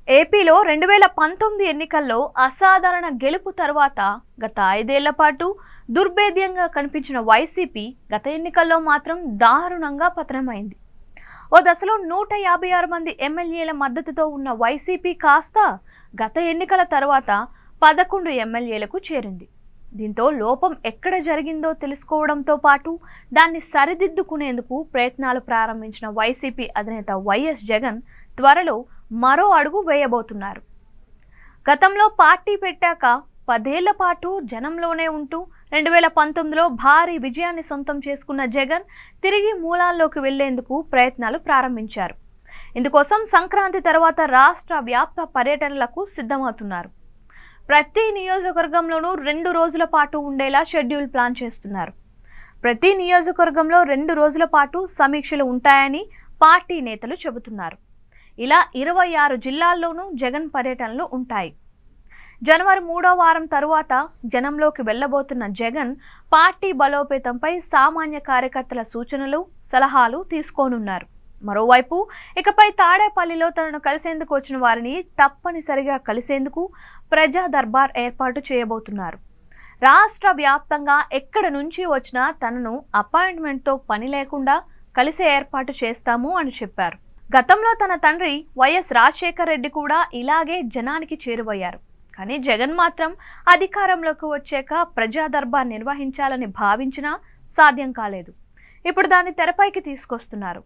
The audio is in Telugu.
ఏపీలో 2019 ఎన్నికల్లో అసాధారణ గెలుపు తర్వాత గత 5 ఏళ్ల పాటు దుర్భేద్యంగా కనిపించిన వైసీపీ గత ఎన్నికల్లో మాత్రం దారుణంగా పతనమైంది. ఓ దశలో 156 మంది ఎమ్మెల్యేల మద్దతుతో ఉన్న వైసీపీ కాస్త గత ఎన్నికల తర్వాత 11 ఎమ్మెల్యేలకు చేరింది. దీంతో లోపం ఎక్కడ జరిగిందో తెలుసుకోవడంతో పాటు దాన్ని సరిదిద్దుకునేందుకు ప్రయత్నాలు ప్రారంభించిన వైసీపీ అధినేత వైఎస్ జగన్ త్వరలో మరో అడుగు వేయబోతున్నారు. గతంలో పార్టీ పెట్టాక 10 ఏళ్ల పాటు జనంలోనే ఉంటూ 2019లో భారీ విజయాన్ని సొంతం చేసుకున్న జగన్ తిరిగి మూలాల్లోకి వెళ్లేందుకు ప్రయత్నాలు ప్రారంభించారు. ఇందుకోసం సంక్రాంతి తర్వాత రాష్ట్ర వ్యాప్త పర్యటనలకు సిద్ధమవుతున్నారు. ప్రతి నియోజకవర్గంలోనూ 2 రోజుల పాటు ఉండేలా షెడ్యూల్ ప్లాన్ చేస్తున్నారు. ప్రతి నియోజకవర్గంలో 2 రోజుల పాటు సమీక్షలు ఉంటాయని పార్టీ నేతలు చెబుతున్నారు. ఇలా 26 జిల్లాల్లోనూ జగన్ పర్యటనలు ఉంటాయి. జనవరి 3వ వారం తరువాత జనంలోకి వెళ్లబోతున్న జగన్ పార్టీ బలోపేతంపై సామాన్య కార్యకర్తల సూచనలు, సలహాలు తీసుకోనున్నారు. మరోవైపు ఇకపై తాడేపల్లిలో తనను కలిసేందుకు వచ్చిన వారిని తప్పనిసరిగా కలిసేందుకు ప్రజా దర్బార్ ఏర్పాటు చేయబోతున్నారు. రాష్ట్ర వ్యాప్తంగా ఎక్కడి నుంచి వచ్చినా తనను అపాయింట్మెంట్తో పని లేకుండా కలిసే ఏర్పాటు చేస్తాము అని చెప్పారు. గతంలో తన తండ్రి వైఎస్ రాజశేఖర్ రెడ్డి కూడా ఇలాగే జనానికి చేరువయ్యారు. కానీ జగన్ మాత్రం అధికారంలోకి వచ్చాక ప్రజా దర్బార్ నిర్వహించాలని భావించినా సాధ్యం కాలేదు. ఇప్పుడు దాన్ని తెరపైకి తీసుకొస్తున్నారు.